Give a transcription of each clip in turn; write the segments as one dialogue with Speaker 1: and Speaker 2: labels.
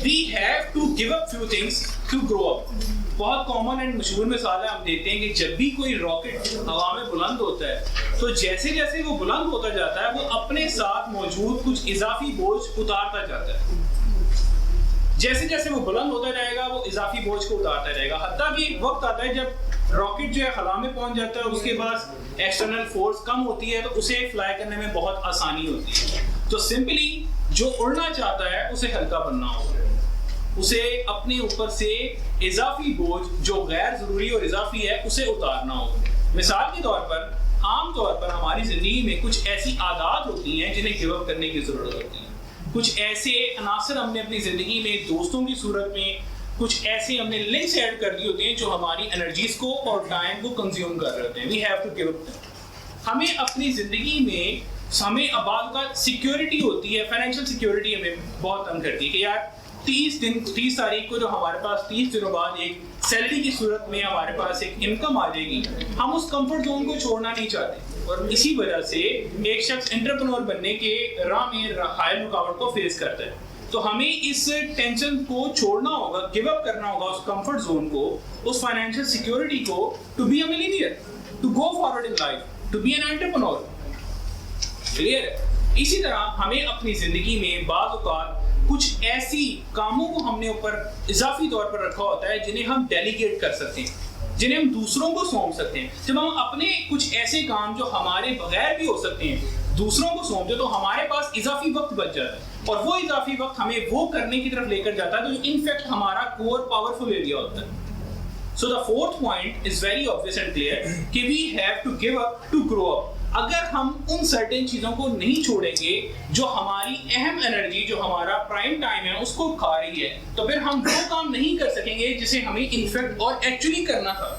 Speaker 1: we have to give up few things to grow up. बहुत common and मशहूर मिसाल है हम देते हैं कि जब भी कोई रॉकेट हवा में बुलंद होता है तो जैसे जैसे वो बुलंद होता जाता है वो अपने साथ मौजूद कुछ इजाफी बोझ उतारता जाता है। जैसे जैसे वो बुलंद होता जाएगा वो इजाफी बोझ को उतारता जाएगा, हत्ता कि एक वक्त आता है जब रॉकेट जो है खला में पहुंच जाता है, उसके पास एक्सटर्नल फोर्स कम होती है तो उसे फ्लाई करने में बहुत आसानी होती है। तो सिंपली जो उड़ना चाहता है उसे हल्का बनना होगा, उसे अपने ऊपर से इजाफी बोझ जो गैर जरूरी और इजाफी है उसे उतारना होगा। मिसाल के तौर पर आम तौर पर हमारी जिंदगी में कुछ ऐसी आदत होती हैं जिन्हें गिव अप करने की जरूरत होती है। कुछ ऐसे अनासर हमने अपनी जिंदगी में दोस्तों की सूरत में कुछ ऐसे हमने लिंक्स ऐड कर दी होती हैं जो हमारी एनर्जीज को और टाइम को कंज्यूम कर रहे होते हैं। We have to give up. हमें अपनी जिंदगी में हमें आबाद का सिक्योरिटी होती है, फाइनेंशियल सिक्योरिटी हमें बहुत तंग करती है कि यार 30 तारीख को जो हमारे पास 30 दिनों बाद एक सैलरी की सूरत में हमारे पास एक इनकम आ जाएगी, हम उस कंफर्ट जोन को छोड़ना नहीं चाहते। और इसी वजह से एक शख्स एंटरप्रेन्योर बनने के राह में हायर रुकावट को फेस करता है। तो हमें इस टेंशन को छोड़ना होगा, गिव अप करना होगा उस कंफर्ट जोन को, उस फाइनेंशियल सिक्योरिटी को, to be a millionaire, to go forward in life, to be an entrepreneur. Clear है? इसी तरह हमें अपनी जिंदगी में बाज़ औक़ात कुछ ऐसी कामों को हमने ऊपर इजाफी तौर पर रखा होता है जिन्हें हम डेलीगेट कर सकते हैं, जिन्हें हम दूसरों को सौंप सकते हैं। जब हम अपने कुछ ऐसे काम जो हमारे बगैर भी हो सकते हैं दूसरों को सौंपते तो हमारे पास इजाफी वक्त बच जाता है और वो इजाफी वक्त हमें वो करने की तरफ लेकर जाता है तो इनफैक्ट हमारा कोर पावरफुल एरिया होता है। So the fourth point is very obvious and clear कि we have to give up to grow up। अगर हम उन सर्टेन चीजों को नहीं छोड़ेंगे जो हमारी अहम एनर्जी, जो हमारा प्राइम टाइम है उसको खा रही है, तो फिर हम वो काम नहीं कर सकेंगे जिसे हमें इनफैक्ट और एक्चुअली करना था।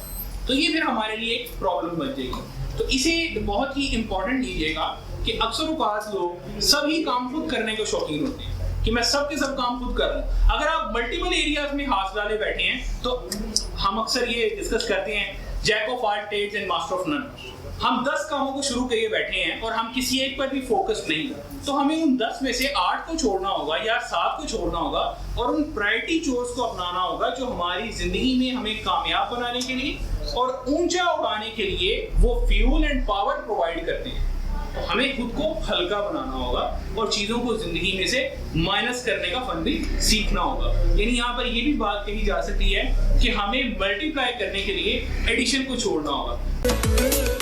Speaker 1: तो ये फिर हमारे लिए एक प्रॉब्लम बन जाएगी। तो इसे बहुत ही इंपॉर्टेंट लीजिएगा कि अक्सर औक़ात लोग सभी काम खुद करने के शौकीन होते हैं कि मैं सब के सब काम खुद कर रहा हूँ। अगर आप मल्टीपल एरियाज में हाथ डाले बैठे हैं तो हम अक्सर ये डिस्कस करते हैं jack of all trades and master of none. हम 10 कामों को शुरू किए बैठे हैं और हम किसी एक पर भी फोकस नहीं, तो हमें उन 10 में से 8 को छोड़ना होगा या 7 को छोड़ना होगा और उन प्रायोरिटी चोर्स को अपनाना होगा जो हमारी जिंदगी में हमें कामयाब बनाने के लिए और ऊंचा उड़ाने के लिए वो फ्यूल एंड पावर प्रोवाइड करते हैं। तो हमें खुद को हल्का बनाना होगा और चीजों को जिंदगी में से माइनस करने का फन भी सीखना होगा। यानी यहाँ पर ये भी बात कही जा सकती है कि हमें मल्टीप्लाई करने के लिए एडिशन को छोड़ना होगा।